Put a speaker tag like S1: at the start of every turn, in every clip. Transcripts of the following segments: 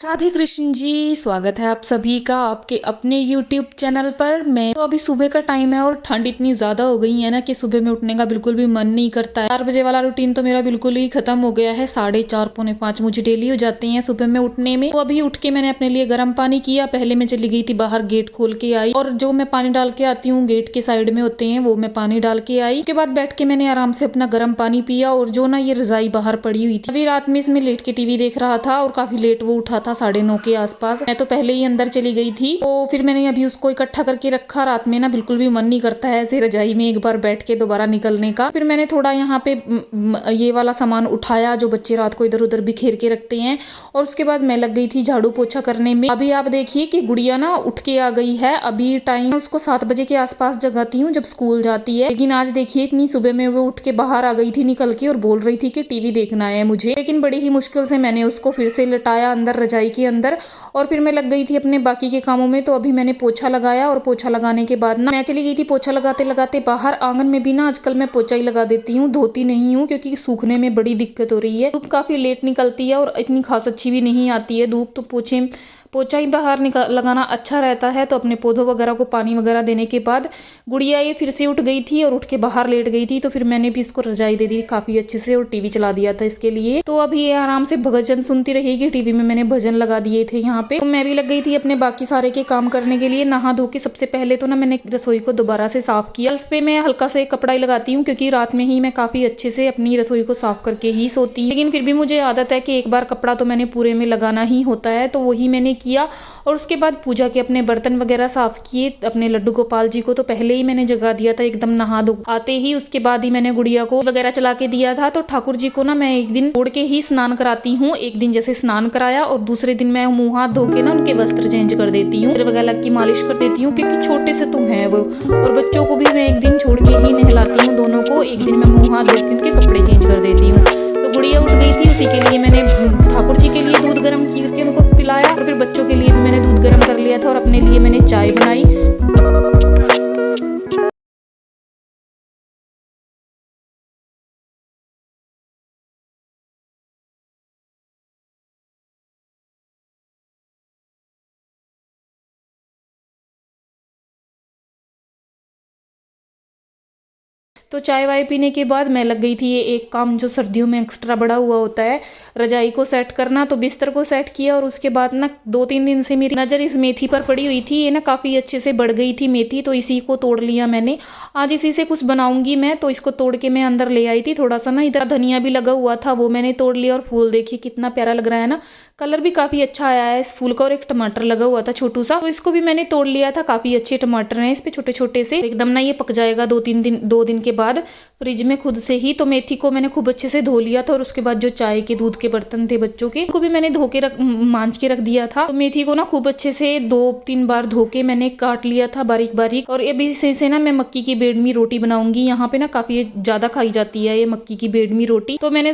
S1: राधे कृष्ण जी, स्वागत है आप सभी का आपके अपने YouTube चैनल पर। मैं तो अभी सुबह का टाइम है और ठंड इतनी ज़्यादा हो गई है ना कि सुबह में उठने का बिल्कुल भी मन नहीं करता है। 4 बजे वाला रूटीन तो मेरा बिल्कुल ही खत्म हो गया है। 4:30 पौने 5 मुझे डेली हो जाते हैं सुबह में उठने में। तो अभी उठ के मैंने अपने लिए गर्म पानी किया। पहले मैं चली गई थी बाहर, गेट खोल के आई और जो मैं पानी डाल के आती हूँ गेट के साइड में होते हैं वो मैं पानी डाल के आई। उसके बाद बैठ के मैंने आराम से अपना गर्म पानी पिया और जो ना ये रजाई बाहर पड़ी हुई थी, अभी रात में इसमें लेट के टीवी देख रहा था और काफी लेट वो उठा था, 9:30 के आसपास। मैं तो पहले ही अंदर चली गई थी, तो फिर मैंने अभी उसको इकट्ठा करके रखा। रात में ना बिल्कुल भी मन नहीं करता है ऐसे रजाई में एक बार बैठ के दोबारा निकलने का। फिर मैंने थोड़ा यहाँ पे ये वाला सामान उठाया जो बच्चे रात को इधर उधर बिखेर के रखते हैं, और उसके बाद मैं लग गई थी झाड़ू पोछा करने में। अभी आप देखिए कि गुड़िया ना उठ के आ गई है। अभी टाइम उसको 7 बजे के आसपास जगाती हूँ जब स्कूल जाती है, लेकिन आज देखिए इतनी सुबह में वो उठ के बाहर आ गई थी निकल के और बोल रही थी कि टीवी देखना है मुझे। लेकिन बड़ी ही मुश्किल से मैंने उसको फिर से लटाया अंदर रजाई के अंदर और फिर मैं लग गई थी अपने बाकी के कामों में। तो अभी मैंने पोछा लगाया और पोछा लगाने के बाद ना मैं चली गई थी पोछा लगाते लगाते बाहर। आंगन में भी ना आजकल मैं पोछा ही लगा देती हूँ, धोती नहीं हूँ क्योंकि सूखने में बड़ी दिक्कत हो रही है। धूप काफी लेट निकलती है और इतनी खास अच्छी भी नहीं आती है धूप, तो पोछा ही बाहर लगाना अच्छा रहता है। तो अपने पौधों वगैरह को पानी वगैरह देने के बाद गुड़िया ये फिर से उठ गई थी और उठ के बाहर लेट गई थी, तो फिर मैंने भी इसको रजाई दे दी काफी अच्छे से और टीवी चला दिया था इसके लिए। तो अभी ये आराम से भजन सुनती रहेगी। टीवी में मैंने भजन लगा दिए थे यहाँ पे। तो मैं भी लग गई थी अपने बाकी सारे के काम करने के लिए। नहा धो के सबसे पहले तो ना मैंने रसोई को दोबारा से साफ किया। शेल्फ पे मैं हल्का से कपड़ा ही लगाती हूँ क्योंकि रात में ही मैं काफी अच्छे से अपनी रसोई को साफ करके ही सोती हूँ, लेकिन फिर भी मुझे आदत है कि एक बार कपड़ा तो मैंने पूरे में लगाना ही होता है, तो वही मैंने किया। और उसके बाद पूजा के अपने बर्तन वगैरह साफ किए। अपने लड्डू गोपाल जी को तो पहले ही मैंने जगा दिया था एकदम नहा धो आते ही, उसके बाद ही मैंने गुड़िया को वगैरह चला के दिया था। तो ठाकुर जी को ना मैं एक दिन छोड़ के ही स्नान कराती हूँ। एक दिन जैसे स्नान कराया और दूसरे दिन मैं मुंह हाथ धो के ना उनके वस्त्र चेंज कर देती हूँ, वगैरह की मालिश कर देती हूँ क्योंकि छोटे से तो हैं वो। और बच्चों को भी मैं एक दिन छोड़ के ही नहलाती हूँ दोनों को। एक दिन मैं मुंह हाथ धो के उनके कपड़े चेंज कर देती हूँ। तो गुड़िया उठ गई थी, उसी के लिए मैंने ठाकुर जी के लिए दूध गर्म करके उनको पिलाया और फिर बच्चों के लिए भी मैंने दूध गर्म कर लिया था और अपने लिए मैंने चाय बनाई। तो चाय वाय पीने के बाद मैं लग गई थी ये एक काम जो सर्दियों में एक्स्ट्रा बड़ा हुआ होता है, रजाई को सेट करना। तो बिस्तर को सेट किया और उसके बाद ना 2-3 दिन से मेरी नज़र इस मेथी पर पड़ी हुई थी। ये ना काफ़ी अच्छे से बढ़ गई थी मेथी, तो इसी को तोड़ लिया मैंने। आज इसी से कुछ बनाऊंगी मैं, तो इसको तोड़ के मैं अंदर ले आई थी। थोड़ा सा ना इधर धनिया भी लगा हुआ था वो मैंने तोड़ लिया। और फूल देखिए कितना प्यारा लग रहा है ना, कलर भी काफ़ी अच्छा आया है इस फूल का। और एक टमाटर लगा हुआ था छोटू सा, तो इसको भी मैंने तोड़ लिया था। काफ़ी अच्छे टमाटर हैं इस पे छोटे छोटे से, एकदम ना ये पक जाएगा 2 दिन के बाद फ्रिज में खुद से ही। तो मेथी को मैंने खूब अच्छे से धो लिया था और उसके बाद जो चाय के दूध के बर्तन थे बच्चों के, उनको भी मैंने धो के मांज के रख दिया था। तो मेथी को ना खूब अच्छे से 2-3 बार धो के मैंने काट लिया था बारीक बारीक। और अभी से ना मैं मक्की की बेडमी रोटी बनाऊंगी। यहाँ पे ना काफी ज्यादा खाई जाती है ये मक्की की बेडमी रोटी। तो मैंने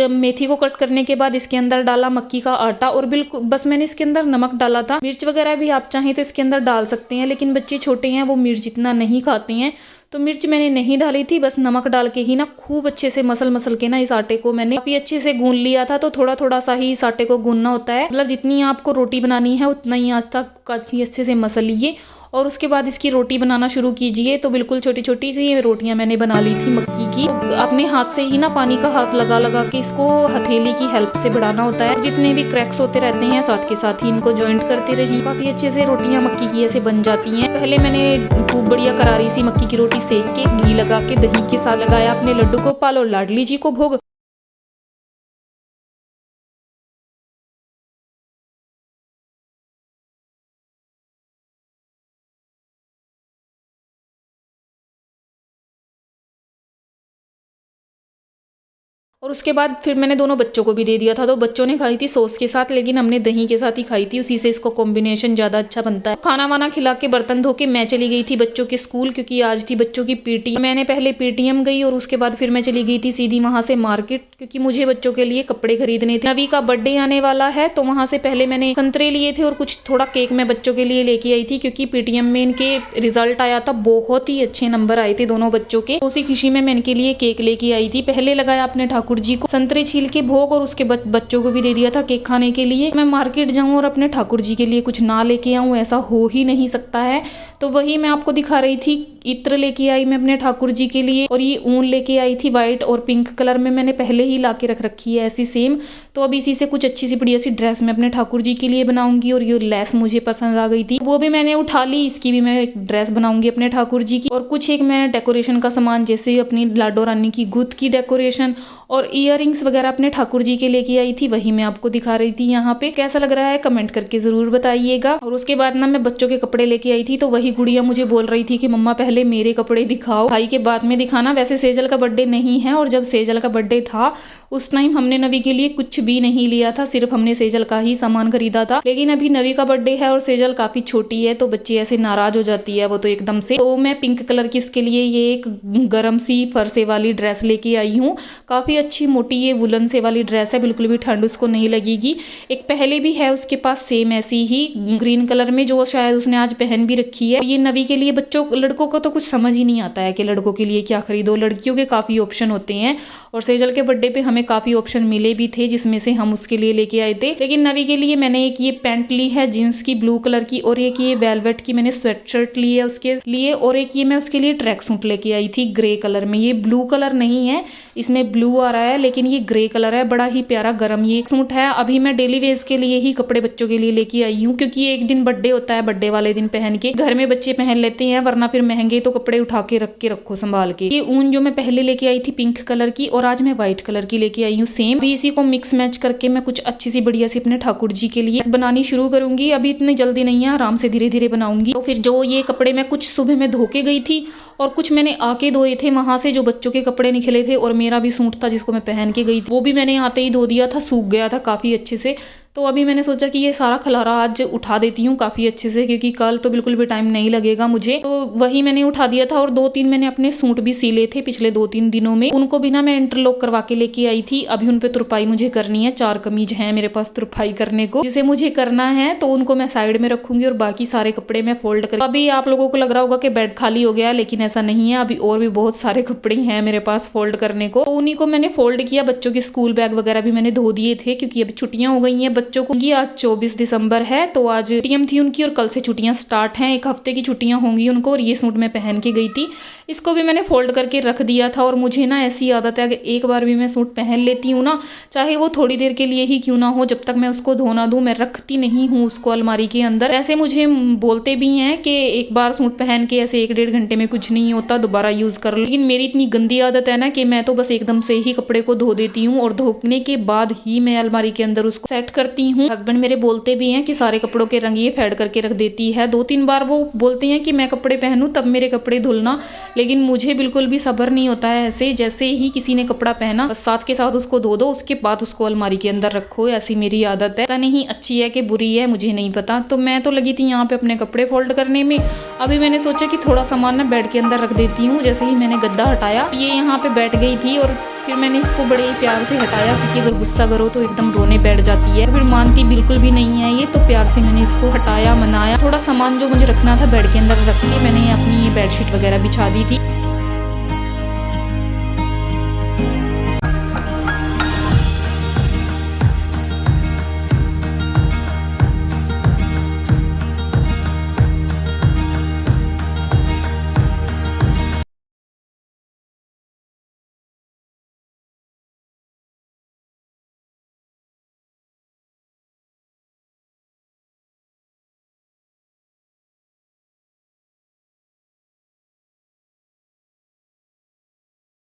S1: मेथी को कट करने के बाद इसके अंदर डाला मक्की का आटा और बिल्कुल बस मैंने इसके अंदर नमक डाला था। मिर्च वगैरह भी आप चाहें तो इसके अंदर डाल सकते हैं, लेकिन बच्चे छोटे हैं वो मिर्च इतना नहीं खाते हैं, तो मिर्च मैंने नहीं डाली थी। बस नमक डाल के ही ना खूब अच्छे से मसल के ना इस आटे को मैंने काफी अच्छे से गूंद लिया था। तो थोड़ा थोड़ा सा ही इस आटे को गूंदना होता है, मतलब जितनी आपको रोटी बनानी है उतना ही आटा काफी अच्छे से मसल लीजिए और उसके बाद इसकी रोटी बनाना शुरू कीजिए। तो बिल्कुल छोटी छोटी सी रोटियां मैंने बना ली थी मक्की की। तो अपने हाथ से ही ना पानी का हाथ लगा लगा के इसको हथेली की हेल्प से बढ़ाना होता है। जितने भी क्रैक्स होते रहते हैं साथ के साथ ही इनको ज्वाइंट करते रहिए। काफी अच्छे से रोटियां मक्की की ऐसे बन जाती हैं। पहले मैंने खूब बढ़िया करारी सी मक्की की रोटी सेक के घी लगा के दही के साथ लगाया अपने लड्डू गोपाल और लाडली जी को भोग। और उसके बाद फिर मैंने दोनों बच्चों को भी दे दिया था। तो बच्चों ने खाई थी सॉस के साथ, लेकिन हमने दही के साथ ही खाई थी, उसी से इसको कॉम्बिनेशन ज़्यादा अच्छा बनता है। खाना वाना खिला के बर्तन धो के मैं चली गई थी बच्चों के स्कूल, क्योंकि आज थी बच्चों की पीटी। मैंने पहले पेटीएम गई और उसके बाद फिर मैं चली गई थी सीधी वहाँ से मार्केट, क्योंकि मुझे बच्चों के लिए कपड़े खरीदने थे। नवी का बर्थडे आने वाला है, तो वहाँ से पहले मैंने संतरे लिए थे और कुछ थोड़ा केक मैं बच्चों के लिए लेके आई थी, क्योंकि पेटीएम में इनके रिजल्ट आया था, बहुत ही अच्छे नंबर आए थे दोनों बच्चों के। उसी खुशी में मैं इनके लिए केक लेके आई थी। पहले लगाया अपने ठाकुर ठाकुर जी को संतरे छील के भोग और उसके बच्चों को भी दे दिया था केक खाने के लिए। मैं मार्केट जाऊं और अपने ठाकुर जी के लिए कुछ ना लेके आऊं, ऐसा हो ही नहीं सकता है। तो वही मैं आपको दिखा रही थी, इत्र लेके आई मैं अपने ठाकुर जी के लिए और ये ऊन लेके आई थी व्हाइट और पिंक कलर में, मैंने पहले ही ला के रख रखी है ऐसी सेम। तो अब इसी से कुछ अच्छी सी बढ़िया सी ड्रेस मैं अपने ठाकुर जी के लिए बनाऊंगी और ये लेस मुझे पसंद आ गई थी, वो भी मैंने उठा ली। इसकी भी मैं एक ड्रेस बनाऊंगी अपने ठाकुर जी की। और कुछ एक मैं डेकोरेशन का सामान जैसे अपनी लाडो रानी की गुथ की डेकोरेशन और इयररिंग्स वगैरह अपने ठाकुर जी के लेके आई थी, वही मैं आपको दिखा रही थी। यहाँ पे कैसा लग रहा है कमेंट करके जरूर बताइएगा। और उसके बाद ना मैं बच्चों के कपड़े लेके आई थी, तो वही गुड़िया मुझे बोल रही थी कि मम्मा पहले मेरे कपड़े दिखाओ, भाई के बाद में दिखाना। वैसे सेजल का बर्थडे नहीं है और जब सेजल का बर्थडे था उस टाइम हमने नवी के लिए कुछ भी नहीं लिया था, सिर्फ हमने सेजल का ही सामान खरीदा था। लेकिन अभी नवी का बर्थडे है और सेजल काफी छोटी है तो बच्ची ऐसे नाराज हो जाती है वो तो एकदम से। तो मैं पिंक कलर की उसके लिए ये एक गरम सी फरसे वाली ड्रेस लेके आई हूँ, काफी अच्छी मोटी ये वुलन से वाली ड्रेस है, बिल्कुल भी ठंड उसको नहीं लगेगी। एक पहले भी है उसके पास सेम ऐसी ही ग्रीन कलर में जो शायद उसने आज पहन भी रखी है। ये नवी के लिए बच्चों लड़कों को तो कुछ समझ ही नहीं आता है कि लड़कों के लिए क्या खरीदो, लड़कियों के काफी ऑप्शन होते हैं और सेजल के बर्थडे पे हमें काफी ऑप्शन मिले भी थे जिसमें से हम उसके लिए लेके आए थे। लेकिन नवी के लिए मैंने एक ये पैंट ली है जींस की ब्लू कलर की और एक ये वेलवेट की मैंने स्वेट शर्ट ली है उसके लिए और एक ये मैं उसके लिए ट्रैक सूट लेके आई थी ग्रे कलर में। ये ब्लू कलर नहीं है, इसमें ब्लू आ रहा है लेकिन ये ग्रे कलर है, बड़ा ही प्यारा गरम ये सूट है। अभी मैं डेली वेज के लिए ही कपड़े बच्चों के लिए लेके आई हूँ क्योंकि एक दिन बर्थडे होता है, बर्थडे वाले दिन पहन के घर में बच्चे पहन लेते हैं, वरना फिर महंगे तो कपड़े उठा के रखो संभाल के। ये ऊन जो मैं पहले लेके आई थी पिंक कलर की और आज मैं व्हाइट कलर की लेके आई हूँ सेम। अभी इसी को मिक्स मैच करके मैं कुछ अच्छी सी बढ़िया सी अपने ठाकुर जी के लिए बनानी शुरू करूंगी। अभी इतनी जल्दी नहीं है, आराम से धीरे धीरे बनाऊंगी। तो फिर जो ये कपड़े मैं कुछ सुबह में धो के गई थी और कुछ मैंने आके धोए थे वहां से, जो बच्चों के कपड़े निकले थे और मेरा भी सूट था जिसको मैं पहन के गई थी, वो भी मैंने आते ही धो दिया था, सूख गया था काफी अच्छे से। तो अभी मैंने सोचा कि ये सारा खलारा आज उठा देती हूँ काफ़ी अच्छे से क्योंकि कल तो बिल्कुल भी टाइम नहीं लगेगा मुझे। तो वही मैंने उठा दिया था और 2-3 मैंने अपने सूट भी सिले थे पिछले 2-3 दिनों में, उनको भी ना मैं इंटरलॉक करवा के लेके आई थी। अभी उन पे तुरपाई मुझे करनी है, 4 कमीज है मेरे पास तुरपाई करने को जिसे मुझे करना है, तो उनको मैं साइड में रखूंगी और बाकी सारे कपड़े मैं फोल्ड कर। अभी आप लोगों को लग रहा होगा कि बेड खाली हो गया, लेकिन ऐसा नहीं है, अभी और भी बहुत सारे कपड़े हैं मेरे पास फोल्ड करने को। तो उन्हीं को मैंने फोल्ड किया। बच्चों के स्कूल बैग वगैरह भी मैंने धो दिए थे क्योंकि अभी छुट्टियां हो गई हैं बच्चों को। आज 24 दिसंबर है तो आज टीएम थी उनकी और कल से छुट्टियां स्टार्ट हैं, 1 हफ्ते की छुट्टियां होंगी उनको। और ये सूट मैं पहन के गई थी, इसको भी मैंने फोल्ड करके रख दिया था। और मुझे ना ऐसी आदत है कि एक बार भी मैं सूट पहन लेती हूँ ना, चाहे वो थोड़ी देर के लिए ही क्यों ना हो, जब तक मैं उसको धो ना दूँ मैं रखती नहीं हूँ उसको अलमारी के अंदर। ऐसे मुझे बोलते भी हैं कि एक बार सूट पहन के ऐसे 1-1.5 घंटे में कुछ नहीं होता, दोबारा यूज कर लो। लेकिन मेरी इतनी गंदी आदत है ना कि मैं तो बस एकदम से ही कपड़े को धो देती हूँ और धोने के बाद ही मैं अलमारी के अंदर उसको सेट करती हूँ। हस्बैंड मेरे बोलते भी हैं कि सारे कपड़ों के रंग ये फेड करके रख देती है। 2-3 बार वो बोलते हैं कि मैं कपड़े पहनूं तब मेरे कपड़े धुलना, लेकिन मुझे बिल्कुल भी सब्र नहीं होता है। ऐसे जैसे ही किसी ने कपड़ा पहना बस साथ के साथ उसको धो दो, उसके बाद उसको अलमारी के अंदर रखो, ऐसी मेरी आदत है। पता नहीं अच्छी है कि बुरी है मुझे नहीं पता। तो मैं तो लगी थी यहाँ पे अपने कपड़े फोल्ड करने में। अभी मैंने सोचा कि थोड़ा सामान ना बेड के अंदर रख देती हूँ। जैसे ही मैंने गद्दा हटाया ये यहाँ पे बैठ गई थी और फिर मैंने इसको बड़े प्यार से हटाया क्योंकि अगर गुस्सा करो तो एकदम रोने बैठ जाती है, फिर मानती बिल्कुल भी नहीं है ये। तो प्यार से मैंने इसको हटाया, मनाया। थोड़ा सामान जो मुझे रखना था बेड के अंदर रख के मैंने अपनी ये बेडशीट वगैरह बिछा दी थी।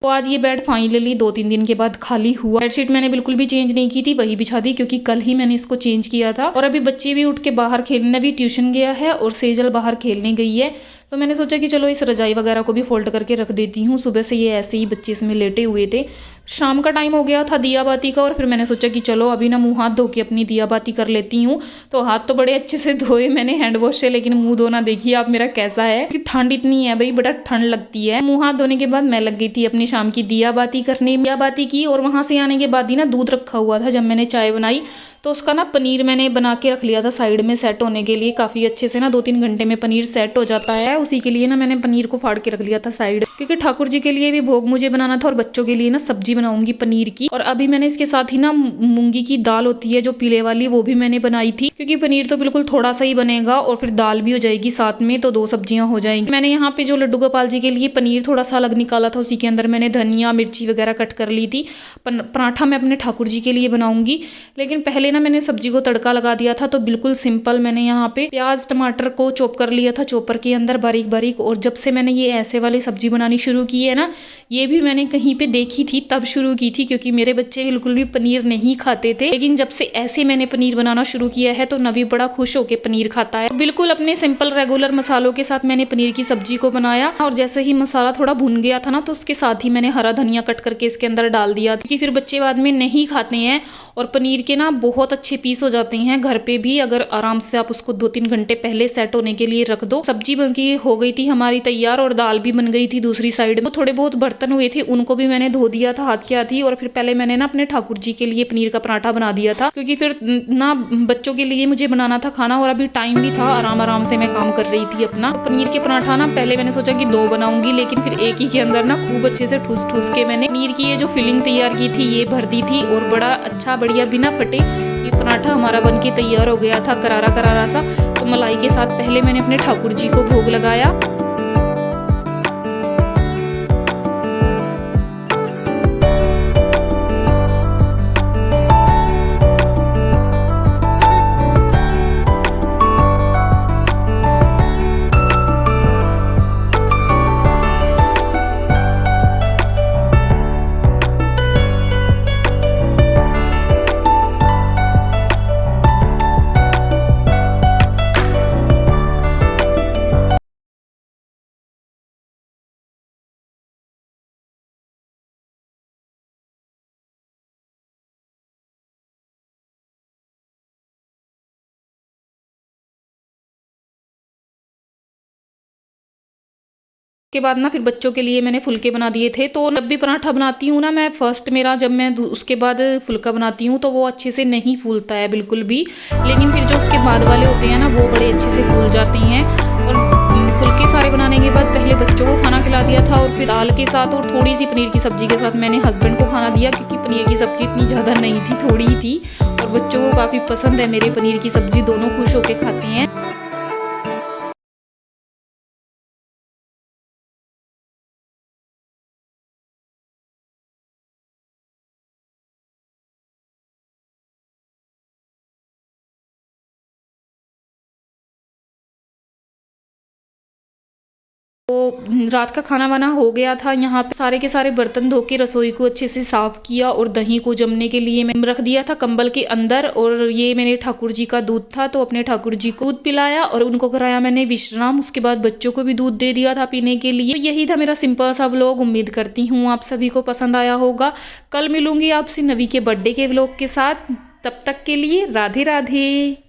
S1: तो आज ये बेड फाइनली 2-3 दिन के बाद खाली हुआ। बेडशीट मैंने बिल्कुल भी चेंज नहीं की थी, वही बिछा दी क्योंकि कल ही मैंने इसको चेंज किया था। और अभी बच्चे भी उठ के बाहर खेलने, भी ट्यूशन गया है और सेजल बाहर खेलने गई है। तो मैंने सोचा कि चलो इस रजाई वगैरह को भी फोल्ड करके रख देती हूँ। सुबह से ये ऐसे ही बच्चे इसमें लेटे हुए थे, शाम का टाइम हो गया था दिया बाती का, और फिर मैंने सोचा कि चलो अभी ना मुंह हाथ धो के अपनी दिया बाती कर लेती हूँ। तो हाथ तो बड़े अच्छे से धोए मैंने हैंड वॉश से, लेकिन मुंह धोना देखिए आप मेरा कैसा है कि ठंड इतनी है भाई, बड़ा ठंड लगती है। मुंह हाथ धोने के बाद मैं लग गई थी अपनी शाम की दिया बाती करने। दिया बाती की और वहां से आने के बाद ही ना दूध रखा हुआ था जब मैंने चाय बनाई, तो उसका ना पनीर मैंने बना के रख लिया था साइड में सेट होने के लिए। काफ़ी अच्छे से ना 2-3 घंटे में पनीर सेट हो जाता है। उसी के लिए ना मैंने पनीर को फाड़ के रख लिया था साइड, क्योंकि ठाकुर जी के लिए भी भोग मुझे बनाना था और बच्चों के लिए ना सब्जी बनाऊंगी पनीर की। और अभी मैंने इसके साथ ही ना मूंगी की दाल होती है जो पीले वाली, वो भी मैंने बनाई थी, क्योंकि पनीर तो बिल्कुल थोड़ा सा ही बनेगा और फिर दाल भी हो जाएगी साथ में, तो 2 सब्जियां हो जाएंगी। मैंने यहाँ पे जो लड्डू गोपाल जी के लिए पनीर थोड़ा सा अलग निकाला था, उसी के अंदर मैंने धनिया मिर्ची वगैरह कट कर ली थी। पराठा मैं अपने ठाकुर जी के लिए बनाऊंगी, लेकिन पहले ना मैंने सब्जी को तड़का लगा दिया था। तो बिल्कुल सिंपल मैंने यहाँ पे प्याज टमाटर को चॉप कर लिया था चॉपर के अंदर बारीक बारीक। और जब से मैंने ये ऐसे वाली सब्जी बनानी शुरू की है ना, ये भी मैंने कहीं पे देखी थी तब शुरू की थी, क्योंकि मेरे बच्चे बिल्कुल भी पनीर नहीं खाते थे। लेकिन जब से ऐसे मैंने पनीर बनाना शुरू किया है तो नवी बड़ा खुश होकर पनीर खाता है। बिल्कुल अपने सिंपल रेगुलर मसालों के साथ मैंने पनीर की सब्जी को बनाया, और जैसे ही मसाला थोड़ा भुन गया था ना, तो उसके साथ ही मैंने हरा धनिया कट करके इसके अंदर डाल दिया, क्योंकि फिर बच्चे बाद में नहीं खाते हैं। और पनीर के ना बहुत अच्छे पीस हो जाते हैं घर पे भी, अगर आराम से आप उसको 2-3 घंटे पहले सेट होने के लिए रख दो। सब्जी बन के हो गई थी हमारी तैयार, और दाल भी बन गई थी दूसरी साइड में। थोड़े बहुत बर्तन हुए थे, उनको भी मैंने धो दिया था हाथ के हाथ ही। और फिर पहले मैंने ना अपने ठाकुर जी के लिए पनीर का पराठा बना दिया था, क्योंकि फिर ना बच्चों के लिए मुझे बनाना था खाना, और अभी टाइम भी था, आराम आराम से मैं काम कर रही थी अपना। पनीर के पराठा ना पहले मैंने सोचा कि 2 बनाऊंगी, लेकिन फिर एक ही के अंदर ना खूब अच्छे से ठूस ठूस के मैंने पनीर की ये जो फिलिंग तैयार की थी ये भर दी थी, और बड़ा अच्छा बढ़िया बिना फटे ये पराठा हमारा बन के तैयार हो गया था, करारा करारा सा। तो मलाई के साथ पहले मैंने अपने ठाकुर जी को भोग लगाया। के बाद ना फिर बच्चों के लिए मैंने फुलके बना दिए थे। तो जब भी पराठा बनाती हूँ ना मैं, फर्स्ट मेरा जब मैं उसके बाद फुलका बनाती हूँ तो वो अच्छे से नहीं फूलता है बिल्कुल भी, लेकिन फिर जो उसके बाद वाले होते हैं ना वो बड़े अच्छे से फूल जाते हैं। और फुलके सारे बनाने के बाद पहले बच्चों को खाना खिला दिया था, और फिर दाल के साथ और थोड़ी सी पनीर की सब्जी के साथ मैंने हस्बैंड को खाना दिया, क्योंकि पनीर की सब्जी इतनी ज़्यादा नहीं थी, थोड़ी ही थी। और बच्चों को काफ़ी पसंद है मेरे पनीर की सब्जी, दोनों खुश होकर खाते हैं। तो रात का खाना वाना हो गया था। यहाँ पे सारे के सारे बर्तन धो के रसोई को अच्छे से साफ किया, और दही को जमने के लिए मैं रख दिया था कंबल के अंदर। और ये मेरे ठाकुर जी का दूध था, तो अपने ठाकुर जी को दूध पिलाया और उनको कराया मैंने विश्राम। उसके बाद बच्चों को भी दूध दे दिया था पीने के लिए। तो यही था मेरा सिंपल सा व्लॉग। उम्मीद करती हूँ आप सभी को पसंद आया होगा। कल मिलूंगी आपसे नवी के बर्थडे के व्लॉग के साथ। तब तक के लिए राधे राधे।